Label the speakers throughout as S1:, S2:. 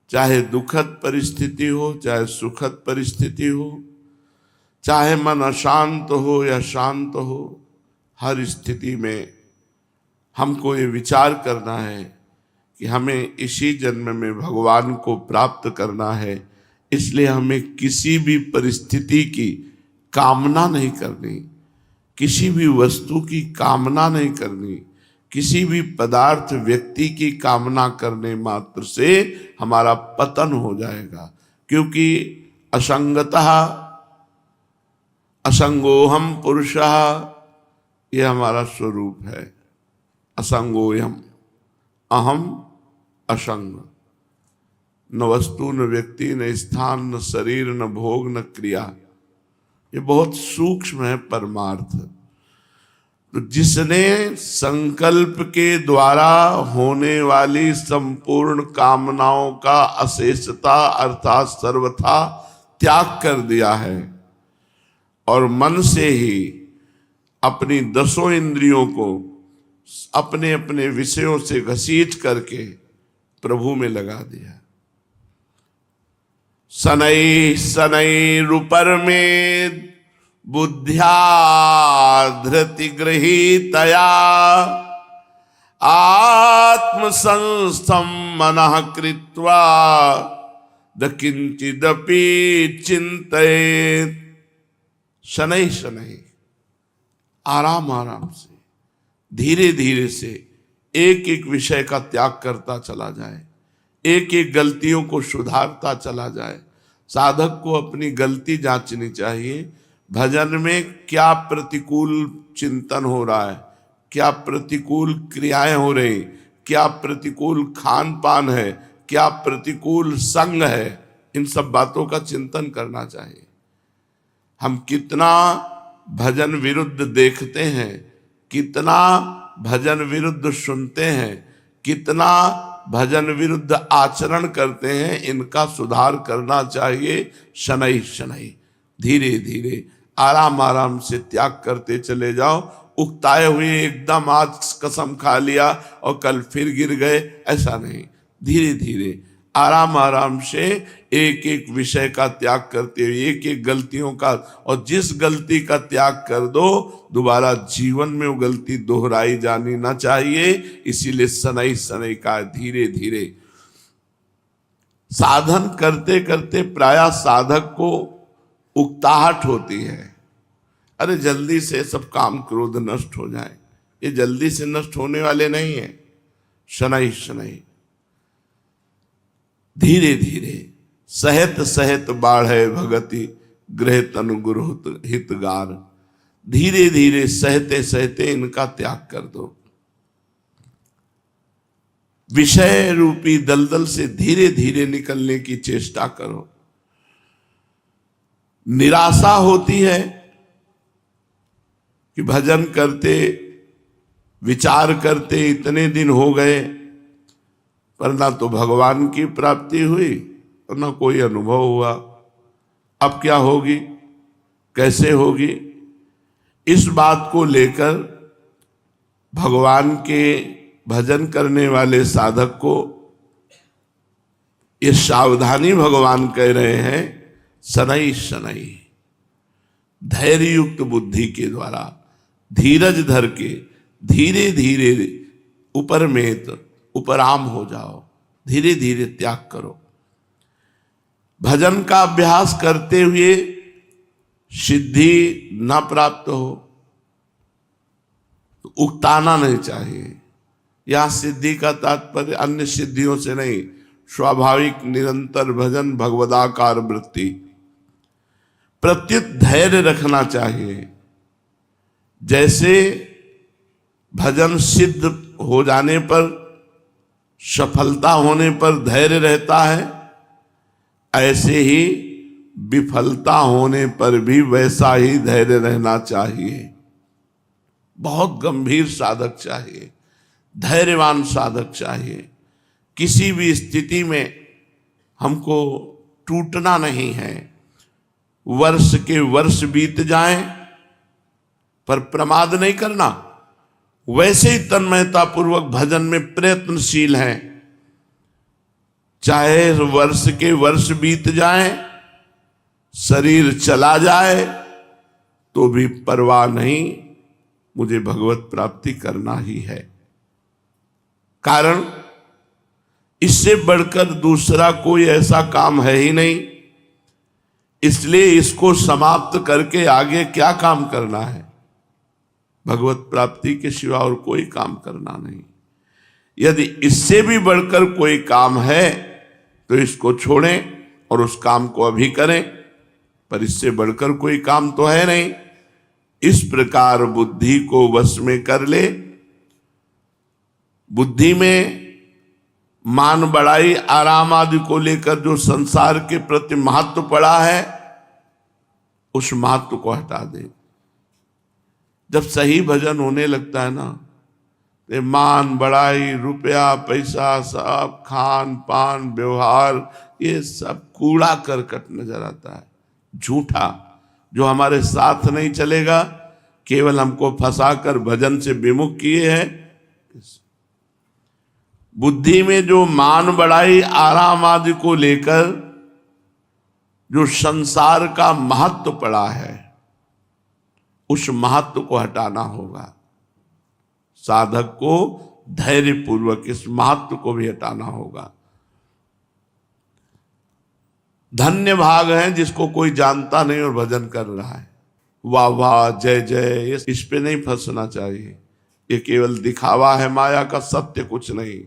S1: चाहे दुखद परिस्थिति हो, चाहे सुखद परिस्थिति हो, चाहे मन अशांत हो या शांत हो, हर स्थिति में हमको ये विचार करना है कि हमें इसी जन्म में भगवान को प्राप्त करना है। इसलिए हमें किसी भी परिस्थिति की कामना नहीं करनी, किसी भी वस्तु की कामना नहीं करनी, किसी भी पदार्थ व्यक्ति की कामना करने मात्र से हमारा पतन हो जाएगा। क्योंकि असंगतः असंगोहम पुरुषः, ये हमारा स्वरूप है। असंगोयम, अहम असंग, न वस्तु न व्यक्ति न स्थान न शरीर न भोग न क्रिया। ये बहुत सूक्ष्म है परमार्थ। तो जिसने संकल्प के द्वारा होने वाली संपूर्ण कामनाओं का अशेषता अर्थात सर्वथा त्याग कर दिया है और मन से ही अपनी 10 इंद्रियों को अपने अपने विषयों से घसीट करके प्रभु में लगा दिया। शनै शनैरुपर में बुद्ध्या धृति गृहीतया आत्मसंस्थं मनः कृत्वा न किंचिदपि चिंतयेत्। शनै शनै, आराम आराम से, धीरे धीरे से एक एक विषय का त्याग करता चला जाए, एक एक गलतियों को सुधारता चला जाए। साधक को अपनी गलती जांचनी चाहिए। भजन में क्या प्रतिकूल चिंतन हो रहा है, क्या प्रतिकूल क्रियाएं हो रही, क्या प्रतिकूल खान पान है, क्या प्रतिकूल संग है, इन सब बातों का चिंतन करना चाहिए। हम कितना भजन विरुद्ध देखते हैं, कितना भजन विरुद्ध सुनते हैं, कितना भजन विरुद्ध आचरण करते हैं, इनका सुधार करना चाहिए। शनै शनै, धीरे धीरे आराम आराम से त्याग करते चले जाओ। उकताए हुए एकदम आज कसम खा लिया और कल फिर गिर गए, ऐसा नहीं। धीरे धीरे आराम आराम से एक एक विषय का त्याग करते हुए, एक एक गलतियों का, और जिस गलती का त्याग कर दो दोबारा जीवन में वो गलती दोहराई जानी ना चाहिए। इसीलिए शनै शनै का धीरे धीरे साधन करते करते प्रायः साधक को उकताहट होती है, अरे जल्दी से सब काम क्रोध नष्ट हो जाए। ये जल्दी से नष्ट होने वाले नहीं है। शनै शनै, धीरे धीरे सहत सहत बाढ़े भगति गृह तनु गुरु हितगार। धीरे धीरे सहते सहते इनका त्याग कर दो। विषय रूपी दलदल से धीरे धीरे निकलने की चेष्टा करो। निराशा होती है कि भजन करते विचार करते इतने दिन हो गए पर ना तो भगवान की प्राप्ति हुई और ना कोई अनुभव हुआ। अब क्या होगी, कैसे होगी? इस बात को लेकर भगवान के भजन करने वाले साधक को ये सावधानी भगवान कह रहे हैं। शनै शनै, धैर्य युक्त बुद्धि के द्वारा धीरज धर के धीरे धीरे उपराम हो जाओ। धीरे धीरे त्याग करो। भजन का अभ्यास करते हुए सिद्धि न प्राप्त हो तो उकताना नहीं चाहिए। यह सिद्धि का तात्पर्य अन्य सिद्धियों से नहीं, स्वाभाविक निरंतर भजन भगवदाकार वृत्ति। प्रत्युत धैर्य रखना चाहिए। जैसे भजन सिद्ध हो जाने पर, सफलता होने पर धैर्य रहता है, ऐसे ही विफलता होने पर भी वैसा ही धैर्य रहना चाहिए। बहुत गंभीर साधक चाहिए, धैर्यवान साधक चाहिए। किसी भी स्थिति में हमको टूटना नहीं है। वर्ष के वर्ष बीत जाएं पर प्रमाद नहीं करना। वैसे ही तन्मयता पूर्वक भजन में प्रयत्नशील हैं। चाहे वर्ष के वर्ष बीत जाएं, शरीर चला जाए, तो भी परवाह नहीं, मुझे भगवत प्राप्ति करना ही है। कारण इससे बढ़कर दूसरा कोई ऐसा काम है ही नहीं, इसलिए इसको समाप्त करके आगे क्या काम करना है? भगवत प्राप्ति के सिवा और कोई काम करना नहीं। यदि इससे भी बढ़कर कोई काम है तो इसको छोड़ें और उस काम को अभी करें, पर इससे बढ़कर कोई काम तो है नहीं। इस प्रकार बुद्धि को वश में कर ले। बुद्धि में मान बढ़ाई आराम आदि को लेकर जो संसार के प्रति महत्व पड़ा है, उस महत्व को हटा दे। जब सही भजन होने लगता है ना, तो मान बढ़ाई, रुपया पैसा, सब खान पान व्यवहार, ये सब कूड़ा करकट नजर आता है, झूठा, जो हमारे साथ नहीं चलेगा, केवल हमको फंसाकर भजन से विमुख किए हैं। बुद्धि में जो मान बढ़ाई आराम आदि को लेकर जो संसार का महत्व पड़ा है, उस महत्व को हटाना होगा। साधक को धैर्य पूर्वक इस महत्व को भी हटाना होगा। धन्य भाग है जिसको कोई जानता नहीं और भजन कर रहा है, वाह वाह जय जय, इस पे नहीं फंसना चाहिए। ये केवल दिखावा है, माया का सत्य कुछ नहीं।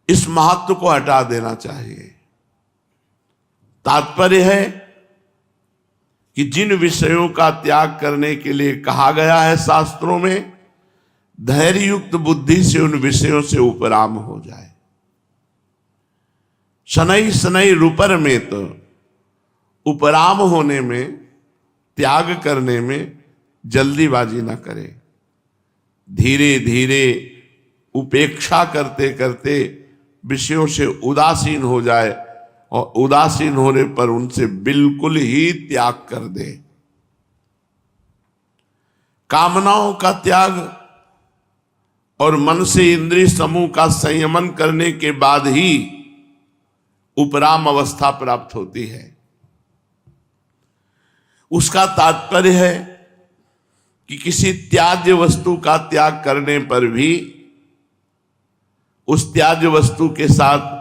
S1: इस महत्व को हटा देना चाहिए। तात्पर्य है कि जिन विषयों का त्याग करने के लिए कहा गया है शास्त्रों में, धैर्य युक्त बुद्धि से उन विषयों से उपराम हो जाए। शनै शनै रुपर में तो उपराम होने में, त्याग करने में जल्दीबाजी ना करे। धीरे धीरे उपेक्षा करते करते विषयों से उदासीन हो जाए, और उदासीन होने पर उनसे बिल्कुल ही त्याग कर दे। कामनाओं का त्याग और मन से इंद्रिय समूह का संयमन करने के बाद ही उपराम अवस्था प्राप्त होती है। उसका तात्पर्य है कि किसी त्याज्य वस्तु का त्याग करने पर भी उस त्याज्य वस्तु के साथ,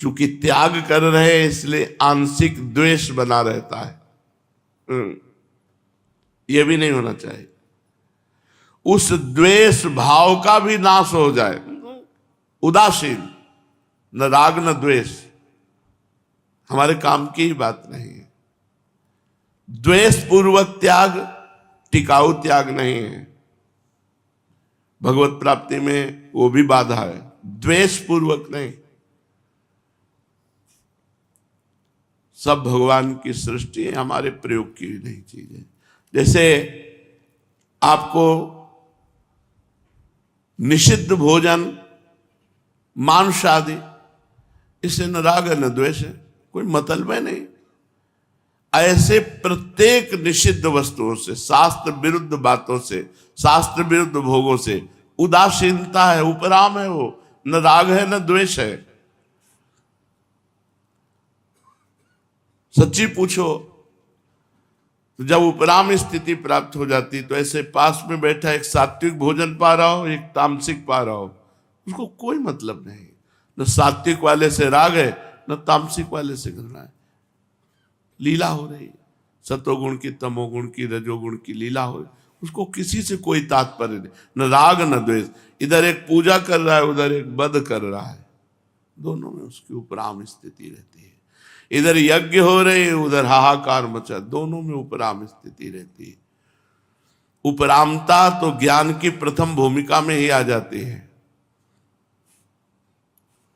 S1: चूंकि त्याग कर रहे हैं इसलिए आंशिक द्वेष बना रहता है, यह भी नहीं होना चाहिए। उस द्वेष भाव का भी नाश हो जाए। उदासीन, न राग न द्वेष, हमारे काम की ही बात नहीं है। द्वेष पूर्वक त्याग टिकाऊ त्याग नहीं है। भगवत प्राप्ति में वो भी बाधा है, द्वेष पूर्वक नहीं। सब भगवान की सृष्टि है, हमारे प्रयोग की नहीं चीजें। जैसे आपको निषिद्ध भोजन, मांस आदि, इससे न राग है न द्वेष है, कोई मतलब है नहीं। ऐसे प्रत्येक निषिद्ध वस्तुओं से, शास्त्र विरुद्ध बातों से, शास्त्र विरुद्ध भोगों से उदासीनता है, उपराम है, वो न राग है न द्वेष है। सच्ची पूछो तो जब उपराम स्थिति प्राप्त हो जाती, तो ऐसे पास में बैठा एक सात्विक भोजन पा रहा हो, एक तामसिक पा रहा हो, उसको कोई मतलब नहीं। न सात्विक वाले से राग है, न तामसिक वाले से घृणा है। लीला हो रही है, सतोगुण की, तमोगुण की, रजोगुण की लीला हो रही, उसको किसी से कोई तात्पर्य नहीं, न राग न द्वेष। इधर एक पूजा कर रहा है, उधर एक वध कर रहा है, दोनों में उसकी उपराम स्थिति रहती है। इधर यज्ञ हो रहे, उधर हाहाकार मचा, दोनों में उपराम स्थिति रहती है। उपरामता तो ज्ञान की प्रथम भूमिका में ही आ जाती है।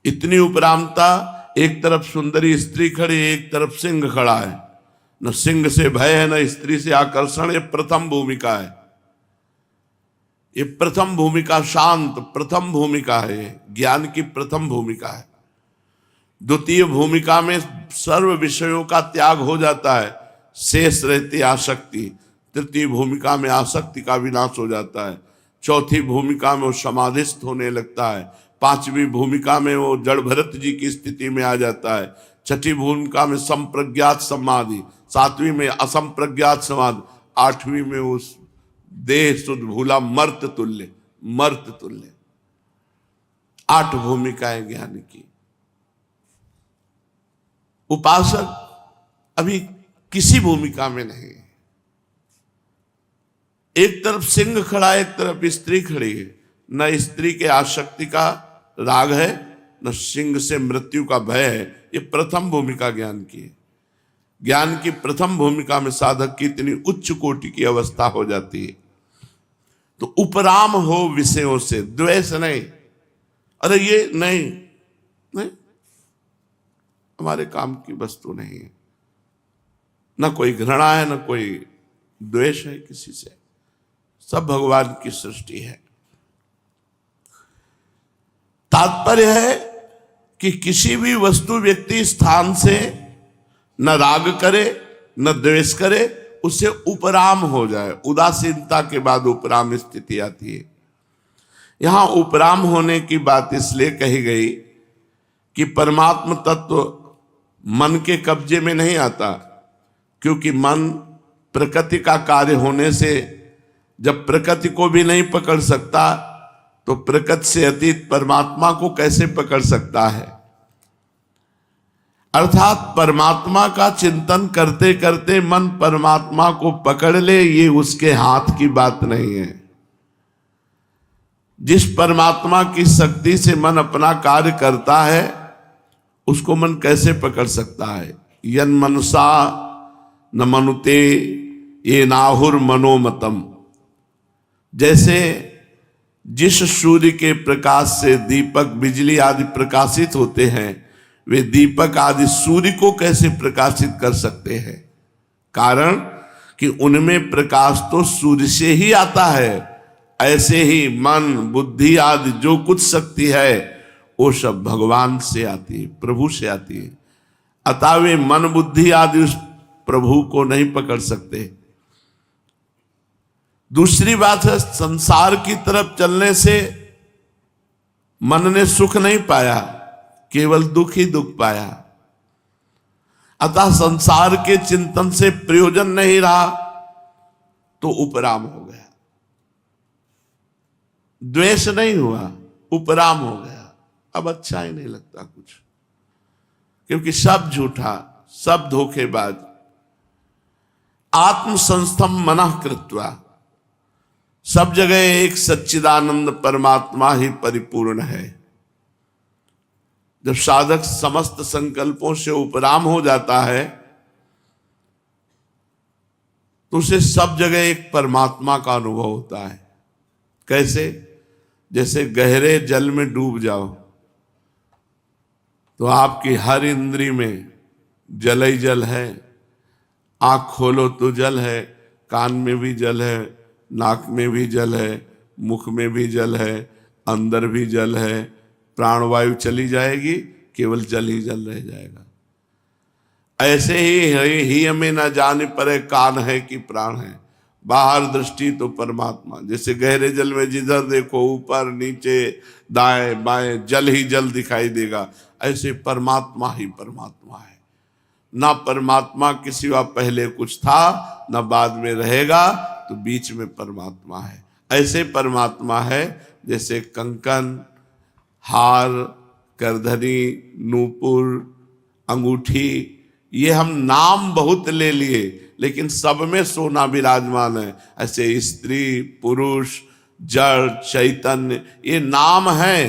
S1: इतनी उपरामता, एक तरफ सुंदरी स्त्री खड़ी, एक तरफ सिंह खड़ा है, न सिंह से भय है न स्त्री से आकर्षण। ये प्रथम भूमिका है, ये प्रथम भूमिका, शांत प्रथम भूमिका है, ज्ञान की प्रथम भूमिका है। द्वितीय भूमिका में सर्व विषयों का त्याग हो जाता है, शेष रहती आसक्ति। तृतीय भूमिका में आसक्ति का विनाश हो जाता है। चौथी भूमिका में वो समाधिस्थ होने लगता है। पांचवी भूमिका में वो जड़ भरत जी की स्थिति में आ जाता है, छठी भूमिका में संप्रज्ञात समाधि, सातवीं में असंप्रज्ञात समाधि, आठवीं में उस देह शुद्ध भूला मर्त तुल्य, मर्त तुल्य। 8 भूमिकाएं ज्ञान की। उपासक अभी किसी भूमिका में नहीं है। एक तरफ सिंह खड़ा है, एक तरफ स्त्री खड़ी है। न स्त्री के आसक्ति का राग है, न सिंह से मृत्यु का भय है। ये प्रथम भूमिका ज्ञान की है। ज्ञान की प्रथम भूमिका में साधक की इतनी उच्च कोटि की अवस्था हो जाती है। तो उपराम हो विषयों से, द्वेष नहीं, अरे ये नहीं, नहीं हमारे काम की वस्तु नहीं है। न कोई घृणा है, न कोई द्वेष है किसी से, सब भगवान की सृष्टि है। तात्पर्य है कि किसी भी वस्तु व्यक्ति स्थान से न राग करे न द्वेष करे, उससे उपराम हो जाए। उदासीनता के बाद उपराम स्थिति आती है। यहां उपराम होने की बात इसलिए कही गई कि परमात्म तत्व मन के कब्जे में नहीं आता, क्योंकि मन प्रकृति का कार्य होने से जब प्रकृति को भी नहीं पकड़ सकता तो प्रकृति से अतीत परमात्मा को कैसे पकड़ सकता है। अर्थात परमात्मा का चिंतन करते करते मन परमात्मा को पकड़ ले, ये उसके हाथ की बात नहीं है। जिस परमात्मा की शक्ति से मन अपना कार्य करता है, उसको मन कैसे पकड़ सकता है। यन मनसा न मनुते ये नाहुर मनोमतम। जैसे जिस सूर्य के प्रकाश से दीपक बिजली आदि प्रकाशित होते हैं, वे दीपक आदि सूर्य को कैसे प्रकाशित कर सकते हैं। कारण कि उनमें प्रकाश तो सूर्य से ही आता है। ऐसे ही मन बुद्धि आदि जो कुछ शक्ति है वो सब भगवान से आती है, प्रभु से आती है। अतः वे मन बुद्धि आदि उस प्रभु को नहीं पकड़ सकते। दूसरी बात है, संसार की तरफ चलने से मन ने सुख नहीं पाया, केवल दुख ही दुख पाया। अतः संसार के चिंतन से प्रयोजन नहीं रहा तो उपराम हो गया। द्वेष नहीं हुआ, उपराम हो गया। अब अच्छा ही नहीं लगता कुछ, क्योंकि सब झूठा, सब धोखेबाज। आत्म संस्थम मनः कृत्वा, सब जगह एक सच्चिदानंद परमात्मा ही परिपूर्ण है। जब साधक समस्त संकल्पों से उपराम हो जाता है तो उसे सब जगह एक परमात्मा का अनुभव होता है। कैसे? जैसे गहरे जल में डूब जाओ तो आपकी हर इंद्री में जल ही जल है। आंख खोलो तो जल है, कान में भी जल है, नाक में भी जल है, मुख में भी जल है, अंदर भी जल है। प्राणवायु चली जाएगी, केवल जल ही जल रह जाएगा। ऐसे ही हमें न जाने परे कान है कि प्राण है, बाहर दृष्टि तो परमात्मा। जैसे गहरे जल में जिधर देखो ऊपर नीचे दाएं बाएं जल ही जल दिखाई देगा, ऐसे परमात्मा ही परमात्मा है। ना परमात्मा के सिवा पहले कुछ था, ना बाद में रहेगा, तो बीच में परमात्मा है। ऐसे परमात्मा है जैसे कंकन, हार, करधनी, नूपुर, अंगूठी, ये हम नाम बहुत ले लिए, लेकिन सब में सोना विराजमान है। ऐसे स्त्री पुरुष जड़ चैतन्य, ये नाम है,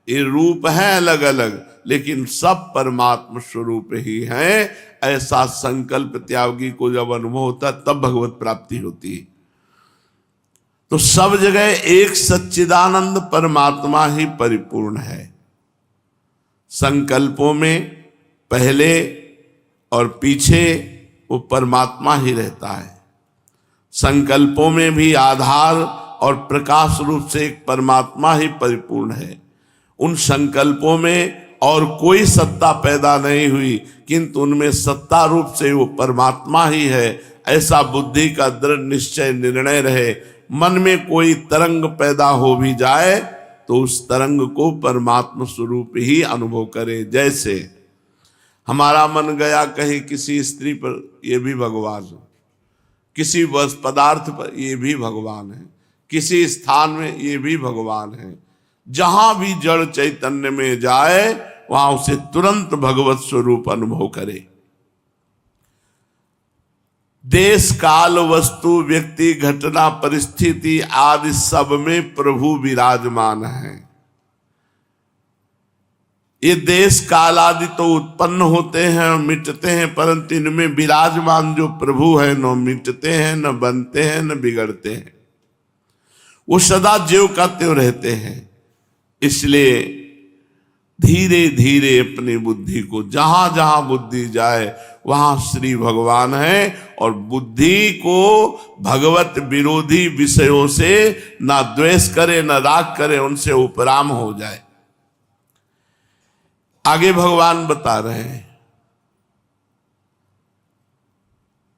S1: ये रूप है अलग अलग, लेकिन सब परमात्मा स्वरूप ही है। ऐसा संकल्प त्यागी को जब अनुभव होता तब भगवत प्राप्ति होती है। तो सब जगह एक सच्चिदानंद परमात्मा ही परिपूर्ण है। संकल्पों में पहले और पीछे वो परमात्मा ही रहता है। संकल्पों में भी आधार और प्रकाश रूप से एक परमात्मा ही परिपूर्ण है। उन संकल्पों में और कोई सत्ता पैदा नहीं हुई, किंतु उनमें सत्ता रूप से वो परमात्मा ही है। ऐसा बुद्धि का दृढ़ निश्चय निर्णय रहे। मन में कोई तरंग पैदा हो भी जाए तो उस तरंग को परमात्मा स्वरूप ही अनुभव करे। जैसे हमारा मन गया कहीं किसी स्त्री पर, ये भी भगवान है, किसी वस्तु पदार्थ पर, ये भी भगवान है, किसी स्थान में, ये भी भगवान है। जहां भी जड़ चैतन्य में जाए वहां उसे तुरंत भगवत स्वरूप अनुभव करे। देश काल वस्तु व्यक्ति घटना परिस्थिति आदि सब में प्रभु विराजमान है। ये देश काल आदि तो उत्पन्न होते हैं और मिटते हैं, परंतु इनमें विराजमान जो प्रभु है न मिटते हैं, न बनते हैं, न बिगड़ते हैं। वो सदा ज्यों का त्यों रहते हैं। इसलिए धीरे धीरे अपनी बुद्धि को, जहां जहां बुद्धि जाए वहां श्री भगवान है, और बुद्धि को भगवत विरोधी विषयों से ना द्वेष करे, ना राग करे, उनसे उपराम हो जाए। आगे भगवान बता रहे हैं,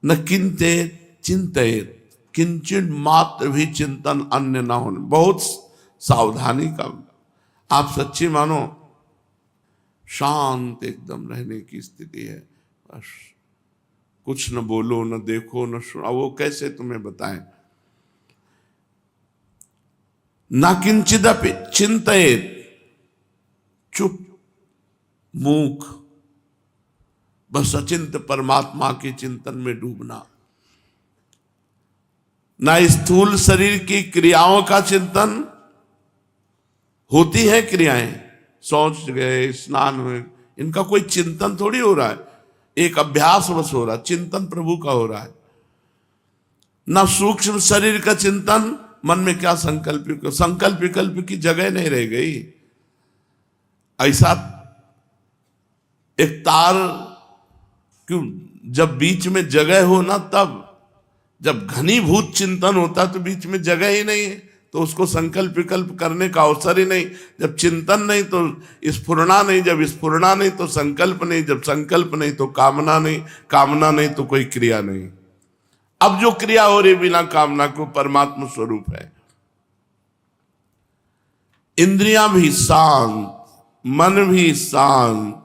S1: न किंते चिंतित, किंचित मात्र भी चिंतन अन्य ना होने। बहुत सावधानी का, आप सच्ची मानो शांत एकदम रहने की स्थिति है। बस कुछ न बोलो, न देखो, न सुनो। वो कैसे तुम्हें बताएं? ना किंचिदपि चिंतित, चुप, मूक, बस अचिंत परमात्मा के चिंतन में डूबना। ना स्थूल शरीर की क्रियाओं का चिंतन, होती है क्रियाएं, शौच गए, स्नान हुए, इनका कोई चिंतन थोड़ी हो रहा है, एक अभ्यास बस हो रहा है। चिंतन प्रभु का हो रहा है। ना सूक्ष्म शरीर का चिंतन, मन में क्या संकल्प, संकल्प विकल्प की जगह नहीं रह गई। ऐसा एक तार क्यों, जब बीच में जगह हो ना, तब जब घनीभूत चिंतन होता तो बीच में जगह ही नहीं है, तो उसको संकल्प विकल्प करने का अवसर ही नहीं। जब चिंतन नहीं तो स्फुरना नहीं, जब स्फुरना नहीं तो संकल्प नहीं, जब संकल्प नहीं तो कामना नहीं, कामना नहीं तो कोई क्रिया नहीं। अब जो क्रिया हो रही बिना कामना को, परमात्मा स्वरूप है। इंद्रियां भी शांत, मन भी शांत,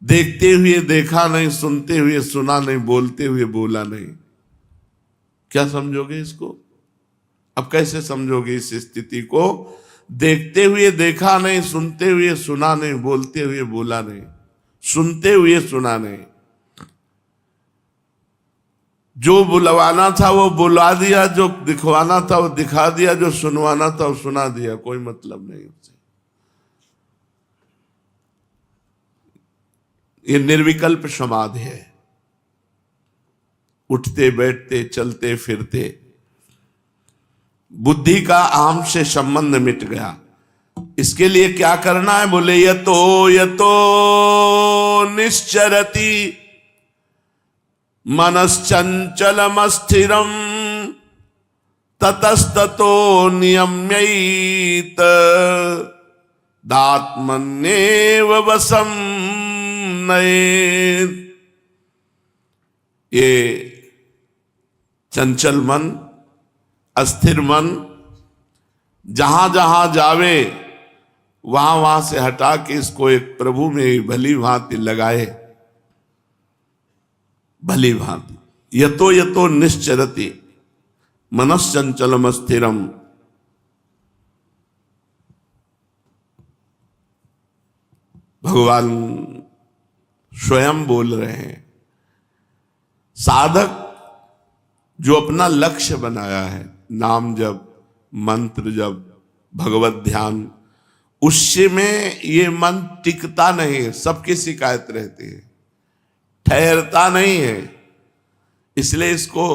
S1: देखते हुए देखा नहीं, सुनते हुए सुना नहीं, बोलते हुए बोला नहीं। क्या समझोगे इसको? अब कैसे समझोगे इस स्थिति को? देखते हुए देखा नहीं, सुनते हुए सुना नहीं, बोलते हुए बोला नहीं, सुनते हुए सुना नहीं। जो बुलवाना था वो बुला दिया, जो दिखवाना था वो दिखा दिया, जो सुनवाना था वो सुना दिया, कोई मतलब नहीं उससे। ये निर्विकल्प समाधि है। उठते बैठते चलते फिरते बुद्धि का आम से संबंध मिट गया। इसके लिए क्या करना है? बोले यतो यतो निश्चरति मनश्चंचलमस्थिरम ततस्ततो नियम्यैत दात्मन्येव वसं नयेत्। ये चंचल मन, अस्थिर मन जहां जहां जावे वहां वहां से हटा के इसको एक प्रभु में भली भांति लगाए, भली भांति। यतो यतो निश्चरति मनश्चंचलम स्थिरम। भगवान स्वयं बोल रहे हैं, साधक जो अपना लक्ष्य बनाया है, नाम जप, मंत्र जप, भगवत ध्यान, उससे में ये मन टिकता नहीं है। सबकी शिकायत रहती है, ठहरता नहीं है। इसलिए इसको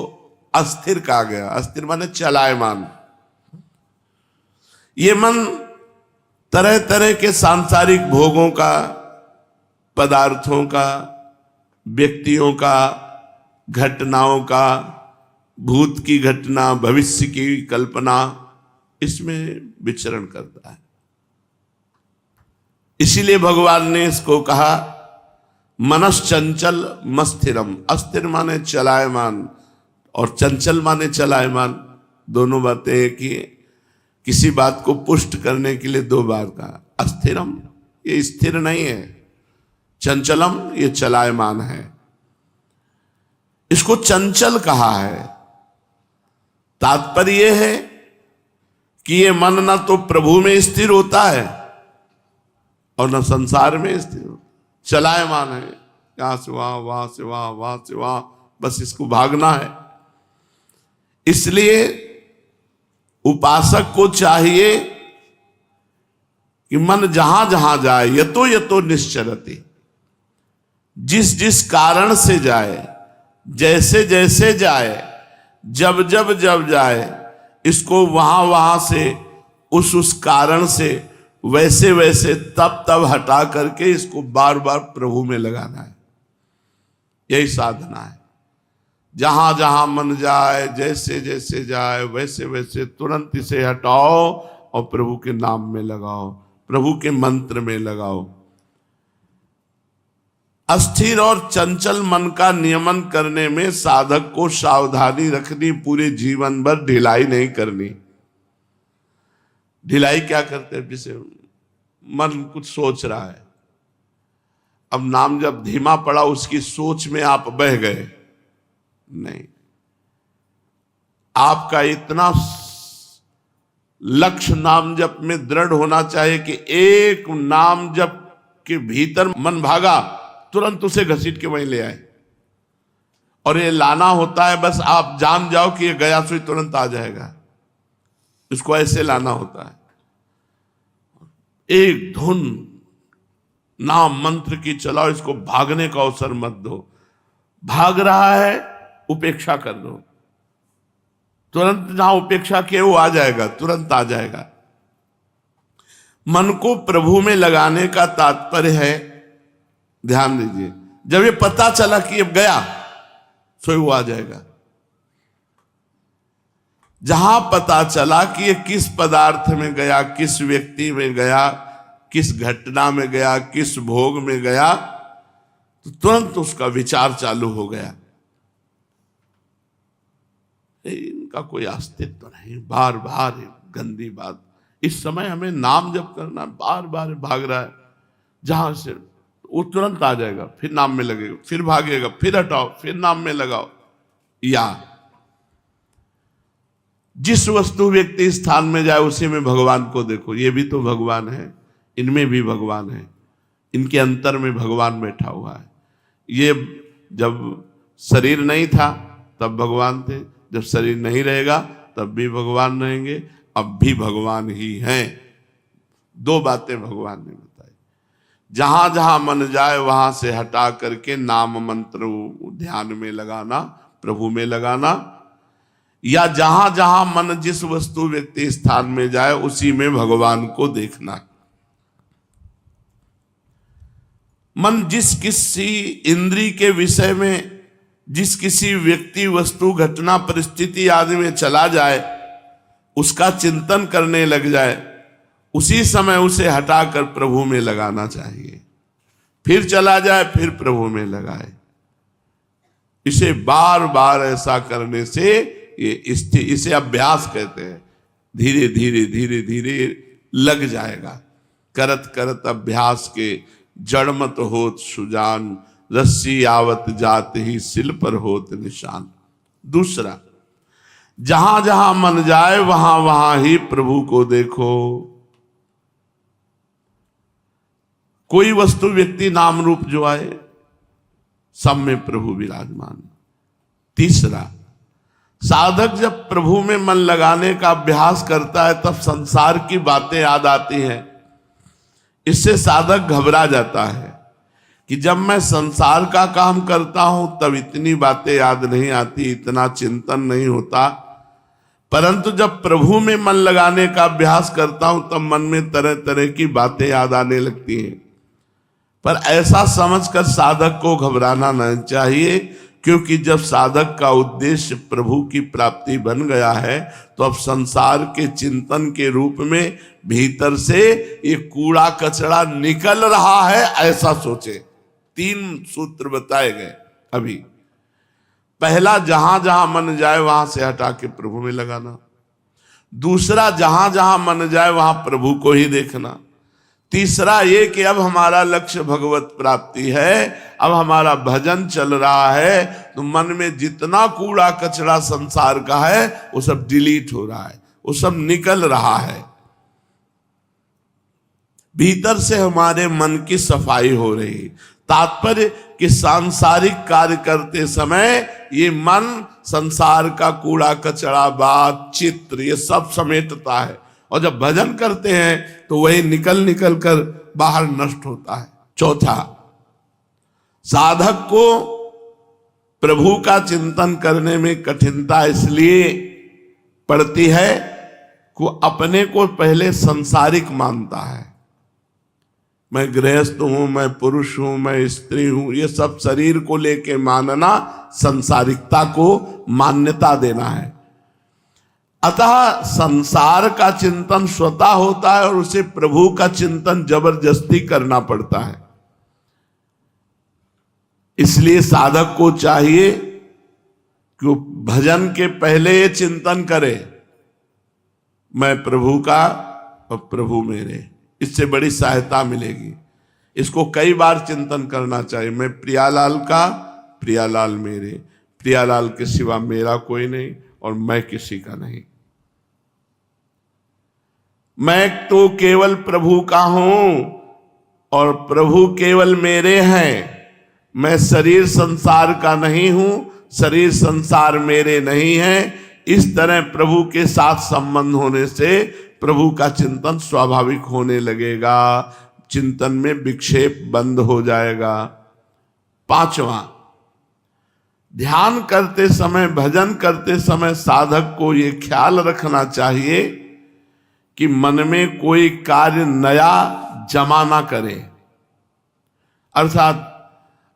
S1: अस्थिर कहा गया। अस्थिर माने चलायमान। ये मन तरह तरह के सांसारिक भोगों का, पदार्थों का, व्यक्तियों का, घटनाओं का, भूत की घटना, भविष्य की कल्पना, इसमें विचरण करता है। इसीलिए भगवान ने इसको कहा मनश्चंचल मस्थिरम। अस्थिर माने चलायमान और चंचल माने चलायमान, दोनों बातें एक ही। किसी बात को पुष्ट करने के लिए 2 बार कहा। अस्थिरम, ये स्थिर नहीं है। चंचलम, ये चलायमान है। इसको चंचल कहा है। तात्पर्य यह है कि ये मन ना तो प्रभु में स्थिर होता है और न संसार में स्थिर होता, चलायमान है। यहां से वहां, वहां से वहां, वहां से वहां, बस इसको भागना है। इसलिए उपासक को चाहिए कि मन जहां जहां जाए, यतो यतो निश्चरति, जिस जिस कारण से जाए, जैसे जैसे जाए, जब जब जाए, इसको वहां वहां से, उस कारण से, वैसे वैसे, तब तब हटा करके इसको बार बार प्रभु में लगाना है। यही साधना है। जहां जहां मन जाए, जैसे जैसे जाए, वैसे वैसे तुरंत इसे हटाओ और प्रभु के नाम में लगाओ, प्रभु के मंत्र में लगाओ। अस्थिर और चंचल मन का नियमन करने में साधक को सावधानी रखनी, पूरे जीवन भर ढिलाई नहीं करनी। ढिलाई क्या करते हैं? जैसे मन कुछ सोच रहा है, अब नाम जब धीमा पड़ा, उसकी सोच में आप बह गए, नहीं। आपका इतना लक्ष्य नाम जप में दृढ़ होना चाहिए कि एक नाम जप के भीतर मन भागा, तुरंत उसे घसीट के वहीं ले आए। और ये लाना होता है, बस आप जान जाओ कि ये गया सो तुरंत आ जाएगा। इसको ऐसे लाना होता है। एक धुन नाम मंत्र की चलाओ, इसको भागने का अवसर मत दो। भाग रहा है, उपेक्षा कर दो। तुरंत जहां उपेक्षा किए वो आ जाएगा, तुरंत आ जाएगा। मन को प्रभु में लगाने का तात्पर्य है, ध्यान दीजिए, जब ये पता चला कि अब गया, सो वो आ जाएगा। जहां पता चला कि ये किस पदार्थ में गया, किस व्यक्ति में गया, किस घटना में गया, किस भोग में गया, तो तुरंत उसका विचार चालू हो गया। इनका कोई अस्तित्व नहीं, बार बार गंदी बात। इस समय हमें नाम जप करना, बार बार भाग रहा है, जहां से वो तुरंत आ जाएगा, फिर नाम में लगेगा, फिर भागेगा, फिर हटाओ, फिर नाम में लगाओ। या जिस वस्तु व्यक्ति स्थान में जाए, उसी में भगवान को देखो। ये भी तो भगवान है, इनमें भी भगवान है, इनके अंतर में भगवान बैठा हुआ है। ये जब शरीर नहीं था तब भगवान थे, जब शरीर नहीं रहेगा तब भी भगवान रहेंगे, अब भी भगवान ही हैं। 2 बातें भगवान ने बताई। जहां जहां मन जाए वहां से हटा करके नाम मंत्र ध्यान में लगाना, प्रभु में लगाना, या जहां जहां मन जिस वस्तु व्यक्ति स्थान में जाए उसी में भगवान को देखना। मन जिस किसी इंद्री के विषय में, जिस किसी व्यक्ति, वस्तु, घटना, परिस्थिति आदि में चला जाए, उसका चिंतन करने लग जाए, उसी समय उसे हटाकर प्रभु में लगाना चाहिए। फिर चला जाए, फिर प्रभु में लगाए। इसे बार बार ऐसा करने से इसे अभ्यास कहते हैं। धीरे धीरे धीरे धीरे लग जाएगा। करत करत अभ्यास के जड़ मत होत सुजान, रस्सी आवत जात ही सिल पर होत निशान। दूसरा, जहां जहां मन जाए वहां वहां ही प्रभु को देखो। कोई वस्तु, व्यक्ति, नाम रूप जो आए, सब में प्रभु विराजमान। तीसरा, साधक जब प्रभु में मन लगाने का अभ्यास करता है तब संसार की बातें याद आती हैं। इससे साधक घबरा जाता है कि जब मैं संसार का काम करता हूं तब इतनी बातें याद नहीं आती, इतना चिंतन नहीं होता, परंतु जब प्रभु में मन लगाने का अभ्यास करता हूं तब मन में तरह तरह की बातें याद आने लगती हैं। पर ऐसा समझकर साधक को घबराना नहीं चाहिए, क्योंकि जब साधक का उद्देश्य प्रभु की प्राप्ति बन गया है तो अब संसार के चिंतन के रूप में भीतर से ये कूड़ा कचरा निकल रहा है, ऐसा सोचे। 3 सूत्र बताए गए अभी। पहला, जहां जहां मन जाए वहां से हटा के प्रभु में लगाना। दूसरा, जहां जहां मन जाए वहां प्रभु को ही देखना। तीसरा ये कि अब हमारा लक्ष्य भगवत प्राप्ति है, अब हमारा भजन चल रहा है, तो मन में जितना कूड़ा कचरा संसार का है वो सब डिलीट हो रहा है, वो सब निकल रहा है। भीतर से हमारे मन की सफाई हो रही। तात्पर्य कि सांसारिक कार्य करते समय ये मन संसार का कूड़ा कचरा, बात, चित्र, ये सब समेटता है, और जब भजन करते हैं तो वही निकल निकल कर बाहर नष्ट होता है। चौथा, साधक को प्रभु का चिंतन करने में कठिनता इसलिए पड़ती है कि अपने को पहले संसारिक मानता है। मैं गृहस्थ हूं, मैं पुरुष हूं, मैं स्त्री हूं, ये सब शरीर को लेके मानना संसारिकता को मान्यता देना है। अतः संसार का चिंतन स्वतः होता है और उसे प्रभु का चिंतन जबरदस्ती करना पड़ता है। इसलिए साधक को चाहिए कि वो भजन के पहले ये चिंतन करे, मैं प्रभु का और प्रभु मेरे। इससे बड़ी सहायता मिलेगी। इसको कई बार चिंतन करना चाहिए। मैं प्रियालाल का, प्रियालाल मेरे, प्रियालाल के सिवा मेरा कोई नहीं और मैं किसी का नहीं। मैं तो केवल प्रभु का हूं और प्रभु केवल मेरे हैं। मैं शरीर संसार का नहीं हूं, शरीर संसार मेरे नहीं है। इस तरह प्रभु के साथ संबंध होने से प्रभु का चिंतन स्वाभाविक होने लगेगा, चिंतन में विक्षेप बंद हो जाएगा। पांचवा, ध्यान करते समय, भजन करते समय साधक को ये ख्याल रखना चाहिए कि मन में कोई कार्य नया जमा ना करे। अर्थात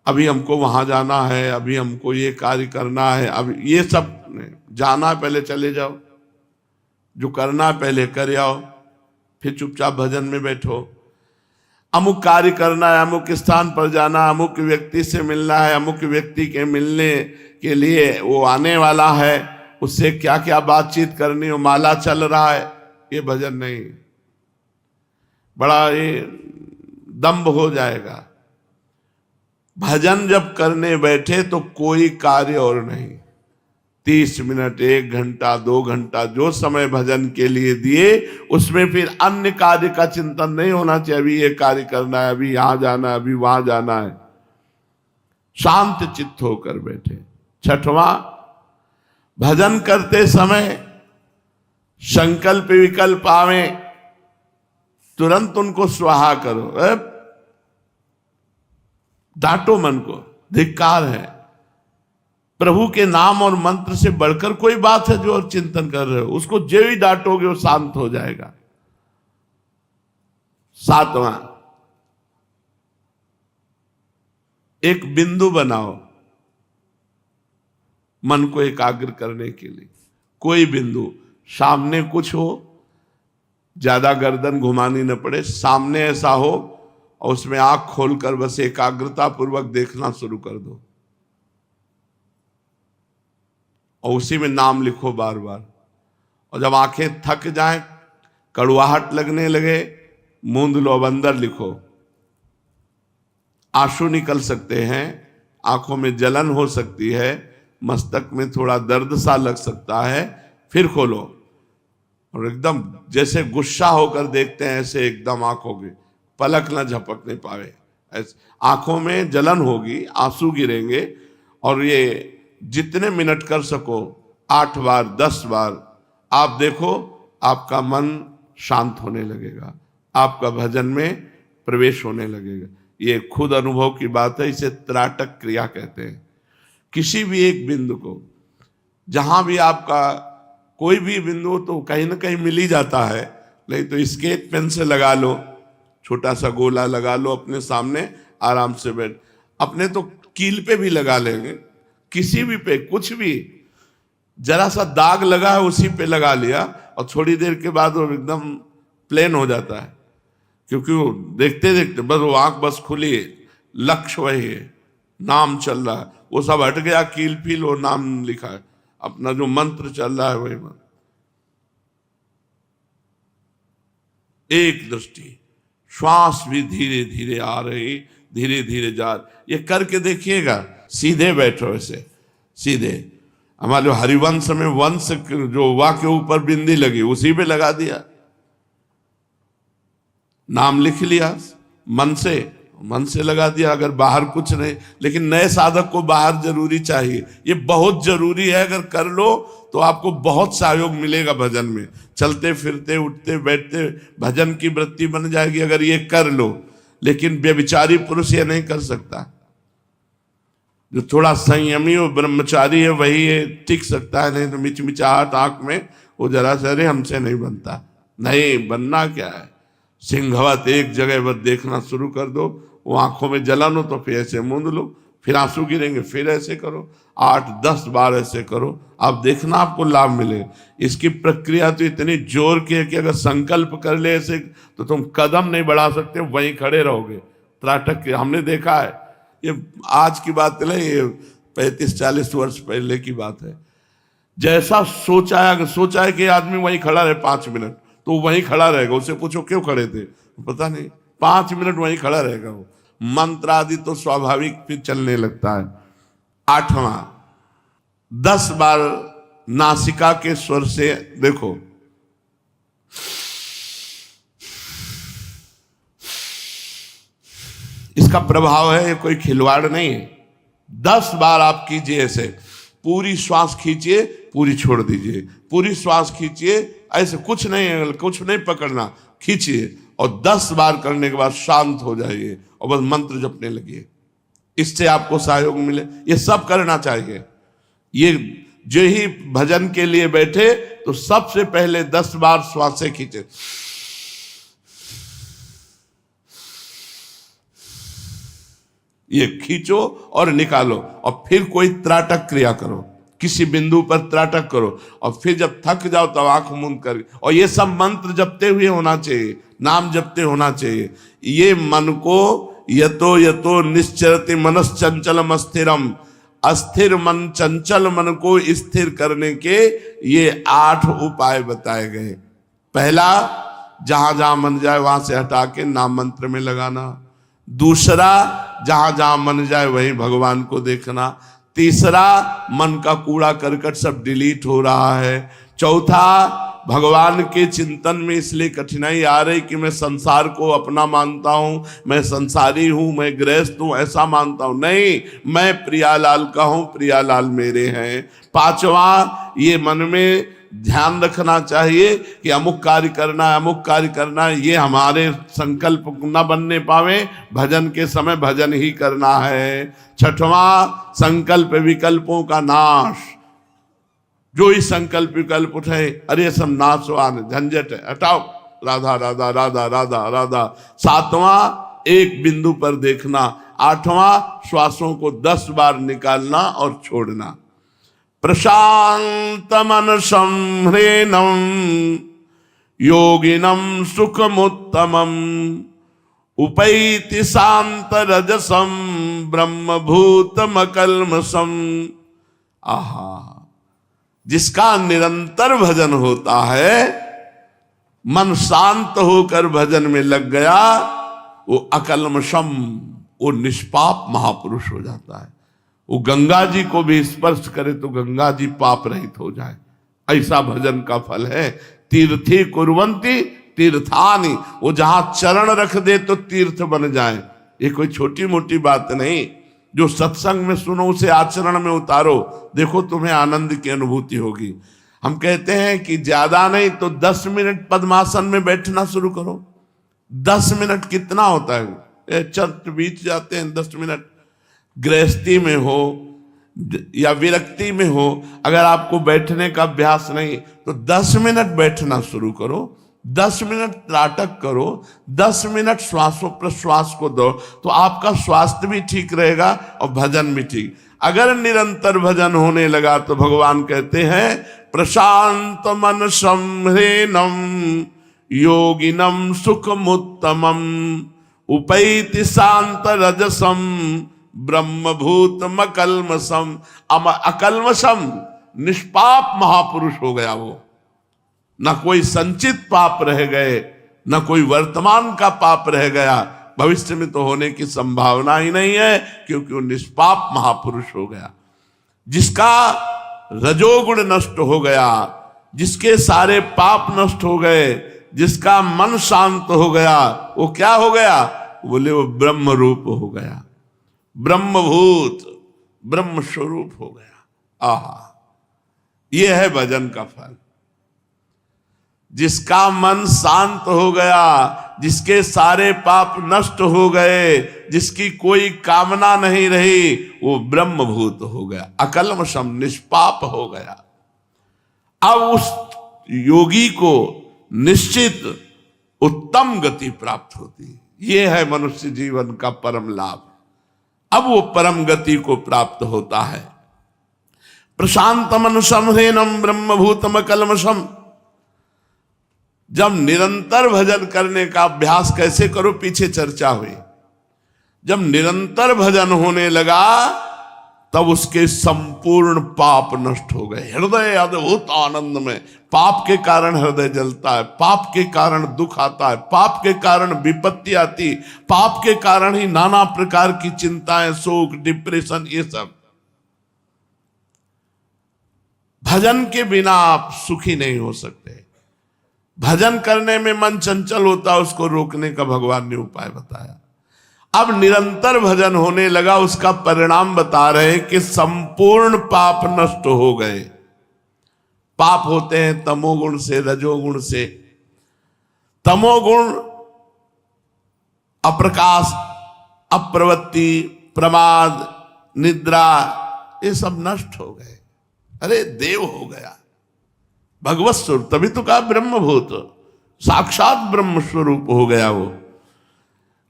S1: अभी हमको वहां जाना है, अभी हमको ये कार्य करना है, अब ये सब जाना है, पहले चले जाओ, जो करना है पहले कर आओ, फिर चुपचाप भजन में बैठो। अमुक कार्य करना है, अमुक स्थान पर जाना, अमुक व्यक्ति से मिलना है, अमुक व्यक्ति के मिलने के लिए वो आने वाला है, उससे क्या क्या बातचीत करनी हो, माला चल रहा है, ये भजन नहीं। बड़ा ये दंभ हो जाएगा। भजन जब करने बैठे तो कोई कार्य और नहीं। 30 मिनट, 1 घंटा, 2 घंटा जो समय भजन के लिए दिए, उसमें फिर अन्य कार्य का चिंतन नहीं होना चाहिए। अभी ये कार्य करना है, अभी यहां जाना है, अभी वहां जाना है। शांत चित्त होकर बैठे। छठवां, भजन करते समय संकल्प विकल्प आवे, तुरंत उनको स्वाहा करो। डांटो मन को, धिक्कार है। प्रभु के नाम और मंत्र से बढ़कर कोई बात है जो चिंतन कर रहे हो, उसको जो ही डांटोगे वो शांत हो जाएगा। सातवां, एक बिंदु बनाओ मन को एकाग्र करने के लिए। कोई बिंदु, सामने कुछ हो, ज्यादा गर्दन घुमानी न पड़े, सामने ऐसा हो और उसमें आंख खोलकर बस एकाग्रता पूर्वक देखना शुरू कर दो और उसी में नाम लिखो बार बार। और जब आंखें थक जाएं, कड़वाहट लगने लगे, मूंद लो, अब अंदर लिखो। आंसू निकल सकते हैं, आंखों में जलन हो सकती है, मस्तक में थोड़ा दर्द सा लग सकता है, फिर खोलो और एकदम जैसे गुस्सा होकर देखते हैं ऐसे एकदम आंखों की पलक न झपकने पावे। आंखों में जलन होगी, आंसू गिरेंगे और ये जितने मिनट कर सको, 8 बार 10 बार आप देखो, आपका मन शांत होने लगेगा, आपका भजन में प्रवेश होने लगेगा। ये खुद अनुभव की बात है, इसे त्राटक क्रिया कहते हैं। किसी भी एक बिंदु को, जहां भी आपका कोई भी बिंदु तो कहीं ना कहीं मिल ही जाता है, नहीं तो स्केच पेन से लगा लो, छोटा सा गोला लगा लो अपने सामने, आराम से बैठ। अपने तो कील पे भी लगा लेंगे, किसी भी पे, कुछ भी जरा सा दाग लगा है उसी पे लगा लिया और थोड़ी देर के बाद वो एकदम प्लेन हो जाता है, क्योंकि वो देखते देखते बस वो आंख बस खुली है, लक्ष्य वही है, नाम चल रहा है, वो सब हट गया, कील फील, वो नाम लिखा है, अपना जो मंत्र चल रहा है वही मंत्र। एक दृष्टि, श्वास भी धीरे धीरे आ रही, धीरे धीरे जा रही। ये करके देखिएगा, सीधे बैठो ऐसे सीधे। हमारे हरिवंश में वंश जो वा के ऊपर बिंदी लगी उसी पे लगा दिया, नाम लिख लिया, मन से लगा दिया, अगर बाहर कुछ नहीं। लेकिन नए साधक को बाहर जरूरी चाहिए, ये बहुत जरूरी है। अगर कर लो तो आपको बहुत सहयोग मिलेगा भजन में, चलते फिरते उठते बैठते भजन की वृत्ति बन जाएगी अगर ये कर लो। लेकिन व्यभिचारी पुरुष ये नहीं कर सकता, जो थोड़ा संयमी और ब्रह्मचारी है वही ये टिक सकता है, नहीं तो मिचमिचाहट आंख में वो जरा से अरे हमसे नहीं बनता। नहीं, बनना क्या है, सिंहवत एक जगह बस देखना शुरू कर दो, वो आंखों में जलन हो तो फिर ऐसे मूंद लो, फिर आंसू गिरेंगे, फिर ऐसे करो, 8-10 बार ऐसे करो, आप देखना आपको लाभ मिले। इसकी प्रक्रिया तो इतनी जोर की है कि अगर संकल्प कर ले ऐसे तो तुम कदम नहीं बढ़ा सकते, वहीं खड़े रहोगे त्राटक के। हमने देखा है, ये आज की बात नहीं, ये 35-40 वर्ष पहले की बात है। जैसा सोचा है कि आदमी वहीं खड़ा रहे 5 मिनट, तो वहीं खड़ा रहेगा। उससे पूछो क्यों खड़े थे, पता नहीं, 5 मिनट वहीं खड़ा रहेगा वो। मंत्र आदि तो स्वाभाविक फिर चलने लगता है। 8वां, 10 बार नासिका के स्वर से देखो, इसका प्रभाव है, कोई खिलवाड़ नहीं है। 10 बार आप कीजिए ऐसे, पूरी श्वास खींचिए, पूरी छोड़ दीजिए, पूरी श्वास खींचिए, ऐसे कुछ नहीं पकड़ना, खींचिए और 10 बार करने के बाद शांत हो जाइए और बस मंत्र जपने लगिए। इससे आपको सहयोग मिले। ये सब करना चाहिए। ये जो ही भजन के लिए बैठे तो सबसे पहले 10 बार श्वासें खींचे, ये खींचो और निकालो, और फिर कोई त्राटक क्रिया करो, किसी बिंदु पर त्राटक करो, और फिर जब थक जाओ तब आंख मूंद कर, और ये सब मंत्र जपते हुए होना चाहिए, नाम जपते होना चाहिए। ये मन को यतो यतो निश्चरति मनश्चंचलम अस्थिरम, अस्थिर मन, चंचल मन को स्थिर करने के ये 8 उपाय बताए गए। पहला, जहां जहां मन जाए वहां से हटा के नाम मंत्र में लगाना। दूसरा, जहां जहां मन जाए वहीं भगवान को देखना। तीसरा, मन का कूड़ा करकट सब डिलीट हो रहा है। चौथा, भगवान के चिंतन में इसलिए कठिनाई आ रही कि मैं संसार को अपना मानता हूं, मैं संसारी हूं, मैं गृहस्थ हूं, ऐसा मानता हूं। नहीं, मैं प्रियालाल का हूं, प्रियालाल मेरे हैं। पांचवा, ये मन में ध्यान रखना चाहिए कि अमुक कार्य करना है, अमुक कार्य करना है, ये हमारे संकल्प न बनने पावे, भजन के समय भजन ही करना है। छठवां, संकल्प विकल्पों का नाश, जो ही संकल्प विकल्प उठे, अरे सब नाशवान झंझट है, हटाओ, राधा राधा राधा राधा राधा। सातवां, एक बिंदु पर देखना। आठवां, श्वासों को 10 बार निकालना और छोड़ना। प्रशांत मनसं ह्रेनं योगिनं सुखमुत्तमं उपैति शांत रजसं ब्रह्मभूतमकल्मषं। आहा, जिसका निरंतर भजन होता है, मन शांत होकर भजन में लग गया, वो अकल्मषम, वो निष्पाप महापुरुष हो जाता है। वो गंगा जी को भी स्पर्श करे तो गंगा जी पाप रहित हो जाए, ऐसा भजन का फल है। तीर्थी कुर्वन्ति तीर्थानि, वो जहां चरण रख दे तो तीर्थ बन जाए। ये कोई छोटी मोटी बात नहीं, जो सत्संग में सुनो उसे आचरण में उतारो, देखो तुम्हें आनंद की अनुभूति होगी। हम कहते हैं कि ज्यादा नहीं तो 10 मिनट पद्मासन में बैठना शुरू करो। 10 मिनट कितना होता है, चट बीत जाते हैं 10 मिनट। गृहस्थी में हो या विरक्ति में हो, अगर आपको बैठने का अभ्यास नहीं तो 10 मिनट बैठना शुरू करो, 10 मिनट त्राटक करो, 10 मिनट श्वासों प्रश्वास को दो, तो आपका स्वास्थ्य भी ठीक रहेगा और भजन भी ठीक। अगर निरंतर भजन होने लगा तो भगवान कहते हैं प्रशांत मन संह्रेनम योगिनम सुखमुत्तमम उपैति शांत रजसम ब्रह्मभूतम अकल्मषम। अकल्मषम, निष्पाप महापुरुष हो गया वो, ना कोई संचित पाप रह गए, न कोई वर्तमान का पाप रह गया, भविष्य में तो होने की संभावना ही नहीं है, क्योंकि वो निष्पाप महापुरुष हो गया। जिसका रजोगुण नष्ट हो गया, जिसके सारे पाप नष्ट हो गए, जिसका मन शांत हो गया, वो क्या हो गया? बोले वो ब्रह्म रूप हो गया, ब्रह्मभूत ब्रह्म स्वरूप हो गया। आहा, ये है भजन का फल। जिसका मन शांत हो गया, जिसके सारे पाप नष्ट हो गए, जिसकी कोई कामना नहीं रही, वो ब्रह्मभूत हो गया, अकल्मषम निष्पाप हो गया। अब उस योगी को निश्चित उत्तम गति प्राप्त होती। ये है मनुष्य जीवन का परम लाभ। अब वो परम गति को प्राप्त होता है। प्रशांत मनसम हेनम ब्रह्मभूतम कलमशम। जब निरंतर भजन करने का अभ्यास कैसे करो, पीछे चर्चा हुई। जब निरंतर भजन होने लगा, तब उसके संपूर्ण पाप नष्ट हो गए। हृदय अद्भुत आनंद में। पाप के कारण हृदय जलता है, पाप के कारण दुख आता है, पाप के कारण विपत्ति आती, पाप के कारण ही नाना प्रकार की चिंताएं, शोक, डिप्रेशन, ये सब। भजन के बिना आप सुखी नहीं हो सकते। भजन करने में मन चंचल होता है, उसको रोकने का भगवान ने उपाय बताया। अब निरंतर भजन होने लगा, उसका परिणाम बता रहे हैं कि संपूर्ण पाप नष्ट हो गए। पाप होते हैं तमोगुण से, रजोगुण से। तमोगुण अप्रकाश, अप्रवृत्ति, प्रमाद, निद्रा, ये सब नष्ट हो गए। अरे देव हो गया, भगवत स्वरूप। तभी तो कहा ब्रह्मभूत, साक्षात ब्रह्म स्वरूप हो गया वो।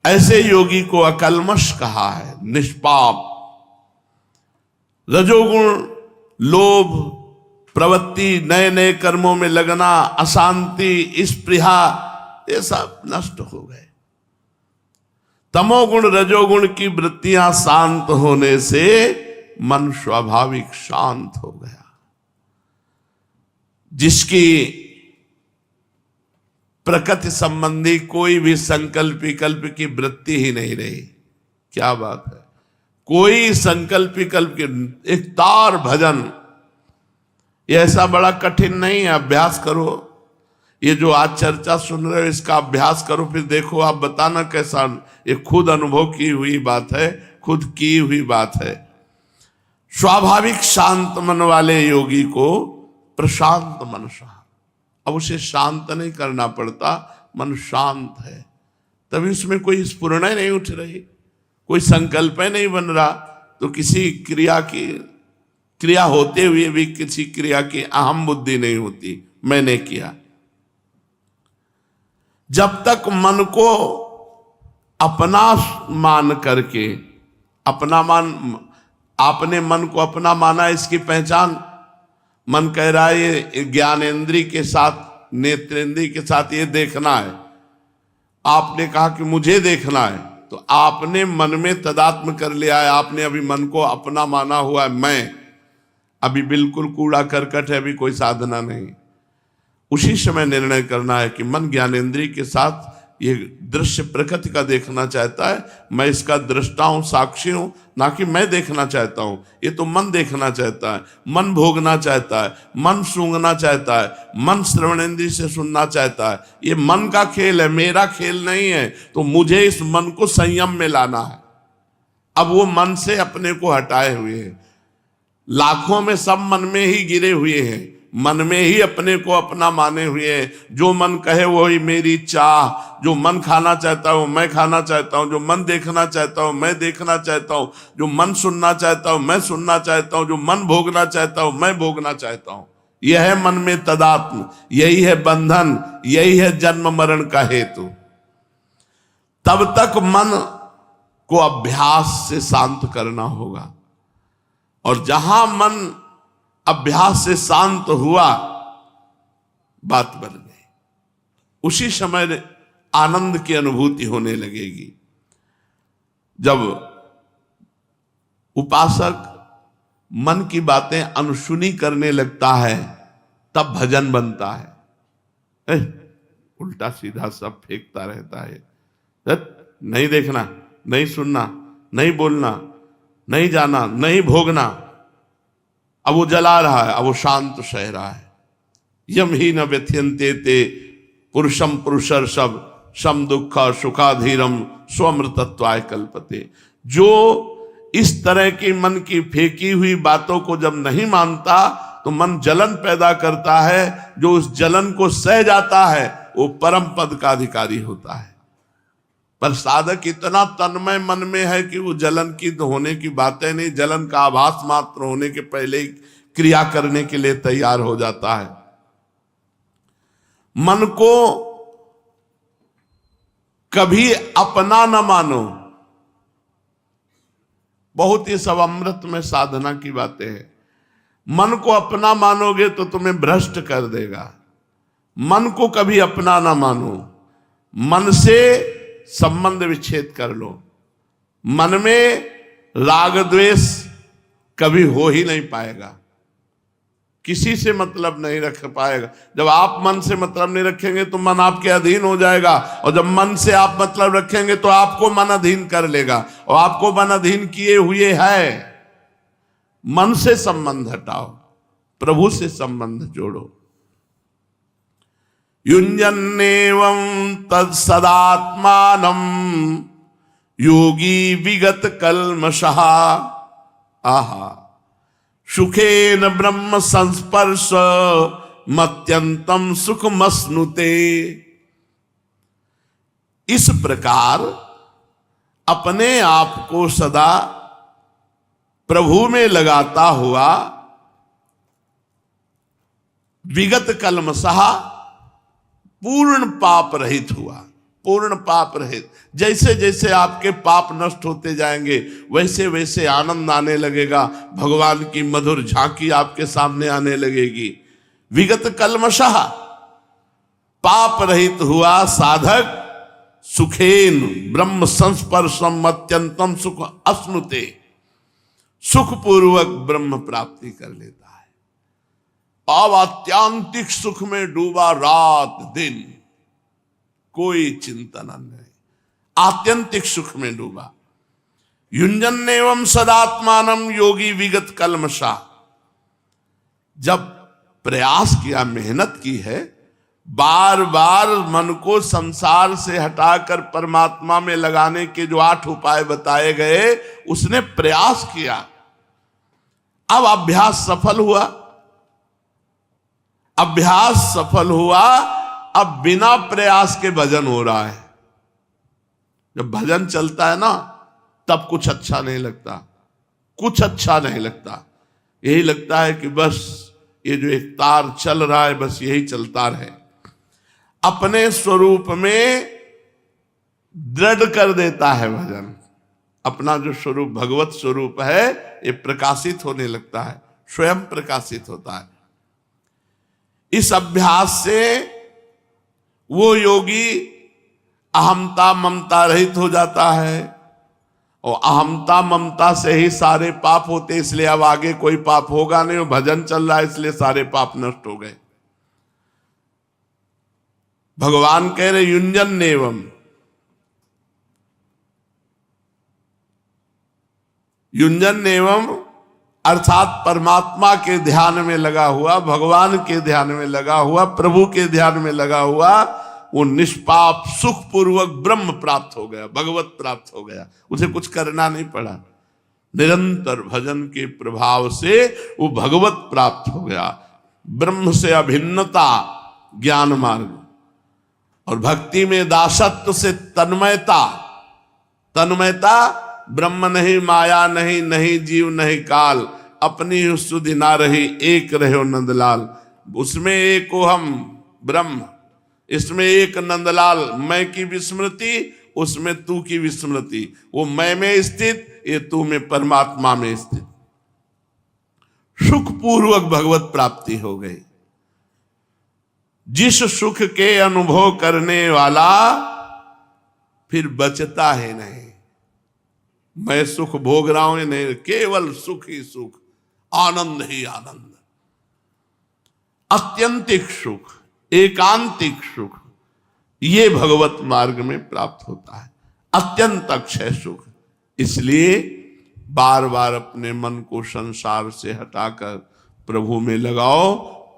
S1: ऐसे योगी को अकल्मष कहा है, निष्पाप। रजोगुण, लोभ, प्रवृत्ति, नए नए कर्मों में लगना, अशांति, स्पृहा, ये सब नष्ट हो गए। तमोगुण, रजोगुण की वृत्तियां शांत होने से मन स्वाभाविक शांत हो गया। जिसकी प्रकृति संबंधी कोई भी संकल्प विकल्प की वृत्ति ही नहीं रही। क्या बात है, कोई संकल्प विकल्प की। एक तार भजन, ये ऐसा बड़ा कठिन नहीं है। अभ्यास करो। ये जो आज चर्चा सुन रहे हो, इसका अभ्यास करो, फिर देखो आप बताना कैसा। ये खुद अनुभव की हुई बात है, खुद की हुई बात है। स्वाभाविक शांत मन वाले योगी को प्रशांत मनसा। अब उसे शांत नहीं करना पड़ता, मन शांत है, तभी उसमें कोई स्फुरणा नहीं उठ रही, कोई संकल्प नहीं बन रहा। तो किसी क्रिया होते हुए भी किसी क्रिया की अहम बुद्धि नहीं होती, मैंने किया। जब तक मन को अपना मान करके, अपना मान, आपने मन को अपना माना, इसकी पहचान मन कह रहा है ये ज्ञानेंद्रिय के साथ, नेत्रेंद्रिय के साथ ये देखना है। आपने कहा कि मुझे देखना है, तो आपने मन में तदात्म कर लिया है। आपने अभी मन को अपना माना हुआ है, मैं। अभी बिल्कुल कूड़ा करकट है, अभी कोई साधना नहीं। उसी समय निर्णय करना है कि मन ज्ञानेंद्रिय के साथ ये दृश्य प्रकृति का देखना चाहता है, मैं इसका दृष्टा हूं, साक्षी हूं, ना कि मैं देखना चाहता हूं। ये तो मन देखना चाहता है, मन भोगना चाहता है, मन सूंघना चाहता है, मन श्रवणेंद्रिय से सुनना चाहता है। ये मन का खेल है, मेरा खेल नहीं है। तो मुझे इस मन को संयम में लाना है। अब वो मन से अपने को हटाए हुए हैं, लाखों में सब मन में ही गिरे हुए हैं, मन में ही अपने को अपना माने हुए हैं। जो मन कहे वही मेरी चाह, जो मन खाना चाहता हूं मैं खाना चाहता हूं, जो मन देखना चाहता हूं मैं देखना चाहता हूं, जो मन सुनना चाहता हूं मैं सुनना चाहता हूं, जो मन भोगना चाहता हूं मैं भोगना चाहता हूं। यह है मन में तदात्म, यही है बंधन, यही है जन्म मरण का हेतु। तब तक मन को अभ्यास से शांत करना होगा। और जहां मन अभ्यास से शांत हुआ, बात बन गई। उसी समय आनंद की अनुभूति होने लगेगी। जब उपासक मन की बातें अनसुनी करने लगता है, तब भजन बनता है। उल्टा सीधा सब फेंकता रहता है। नहीं देखना, नहीं सुनना, नहीं बोलना, नहीं जाना, नहीं भोगना। अब वो जला रहा है, अब वो शांत सह रहा है। यम ही न व्यथ्यन्ते ते पुरुषम पुरुषर्षभ सम दुख सुखाधीरम स्वमृतत्वाय कल्पते। जो इस तरह की मन की फेंकी हुई बातों को जब नहीं मानता तो मन जलन पैदा करता है। जो उस जलन को सह जाता है वो परम पद का अधिकारी होता है। पर साधक इतना तन्मय मन में है कि वो जलन की तो होने की बातें नहीं, जलन का आभास मात्र होने के पहले ही क्रिया करने के लिए तैयार हो जाता है। मन को कभी अपना न मानो। बहुत ही सब अमृत में साधना की बातें हैं। मन को अपना मानोगे तो तुम्हें भ्रष्ट कर देगा। मन को कभी अपना ना मानो। मन से संबंध विच्छेद कर लो। मन में राग द्वेष कभी हो ही नहीं पाएगा, किसी से मतलब नहीं रख पाएगा। जब आप मन से मतलब नहीं रखेंगे तो मन आपके अधीन हो जाएगा, और जब मन से आप मतलब रखेंगे तो आपको मन अधीन कर लेगा, और आपको मन अधीन किए हुए है। मन से संबंध हटाओ, प्रभु से संबंध जोड़ो। युञ्जन्नेवं तत्सदात्मानं योगी विगत कल्मषः। आहा, सुखेन ब्रह्म संस्पर्श मत्यंतम सुखमश्नुते। इस प्रकार अपने आप को सदा प्रभु में लगाता हुआ विगत कल्मषः, पूर्ण पाप रहित हुआ। पूर्ण पाप रहित, जैसे जैसे आपके पाप नष्ट होते जाएंगे वैसे वैसे आनंद आने लगेगा, भगवान की मधुर झांकी आपके सामने आने लगेगी। विगत कल्मषः, पाप रहित हुआ साधक सुखेन ब्रह्म संस्पर्शम अत्यंतम सुख अश्नुते, सुखपूर्वक ब्रह्म प्राप्ति कर लेता है। अब आत्यांतिक सुख में डूबा रात दिन, कोई चिंतन नहीं, आत्यंतिक सुख में डूबा। युञ्जन्नेवं सदात्मानं योगी विगत कल्मषः। जब प्रयास किया, मेहनत की है, बार बार मन को संसार से हटाकर परमात्मा में लगाने के जो 8 उपाय बताए गए, उसने प्रयास किया। अब अभ्यास सफल हुआ, अभ्यास सफल हुआ। अब बिना प्रयास के भजन हो रहा है। जब भजन चलता है ना, तब कुछ अच्छा नहीं लगता, कुछ अच्छा नहीं लगता। यही लगता है कि बस ये जो एक तार चल रहा है, बस यही चलता रहे। अपने स्वरूप में दृढ़ कर देता है भजन। अपना जो स्वरूप भगवत स्वरूप है, ये प्रकाशित होने लगता है, स्वयं प्रकाशित होता है। इस अभ्यास से वो योगी अहमता ममता रहित हो जाता है, और अहमता ममता से ही सारे पाप होते, इसलिए अब आगे कोई पाप होगा नहीं। भजन चल रहा है इसलिए सारे पाप नष्ट हो गए। भगवान कह रहे युञ्जन्नेवं, युञ्जन्नेवं अर्थात परमात्मा के ध्यान में लगा हुआ, भगवान के ध्यान में लगा हुआ, प्रभु के ध्यान में लगा हुआ, वो निष्पाप सुख पूर्वक ब्रह्म प्राप्त हो गया, भगवत प्राप्त हो गया। उसे कुछ करना नहीं पड़ा, निरंतर भजन के प्रभाव से वो भगवत प्राप्त हो गया। ब्रह्म से अभिन्नता ज्ञान मार्ग, और भक्ति में दासत्व से तन्मयता। तन्मयता, ब्रह्म नहीं, माया नहीं, नहीं जीव नहीं काल, अपनी सुधि ना रही, एक रहो नंदलाल। उसमें एक हो हम ब्रह्म, इसमें एक नंदलाल। मैं की विस्मृति, उसमें तू की विस्मृति। वो मैं में स्थित, ये तू में, परमात्मा में स्थित। सुखपूर्वक भगवत प्राप्ति हो गई। जिस सुख के अनुभव करने वाला फिर बचता है नहीं। मैं सुख भोग रहा हूं नहीं, केवल सुख ही सुख, आनंद ही आनंद, अत्यंतिक सुख, एकांतिक सुख। ये भगवत मार्ग में प्राप्त होता है, अत्यंत अक्षय सुख। इसलिए बार बार अपने मन को संसार से हटाकर प्रभु में लगाओ,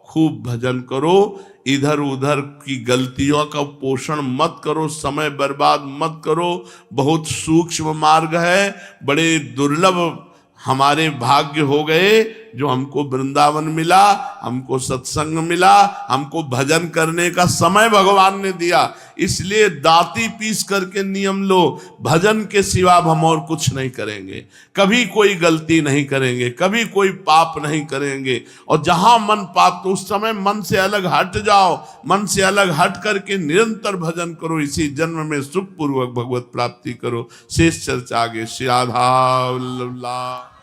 S1: खूब भजन करो, इधर उधर की गलतियों का पोषण मत करो, समय बर्बाद मत करो। बहुत सूक्ष्म मार्ग है, बड़े दुर्लभ हमारे भाग्य हो गए जो हमको वृंदावन मिला, हमको सत्संग मिला, हमको भजन करने का समय भगवान ने दिया। इसलिए दांती पीस करके नियम लो, भजन के सिवा हम और कुछ नहीं करेंगे, कभी कोई गलती नहीं करेंगे, कभी कोई पाप नहीं करेंगे। और जहां मन पाप, तो उस समय मन से अलग हट जाओ, मन से अलग हट करके निरंतर भजन करो, इसी जन्म में सुखपूर्वक भगवत प्राप्ति करो। शेष चर्चा आगे। श्री राधा वल्लभ।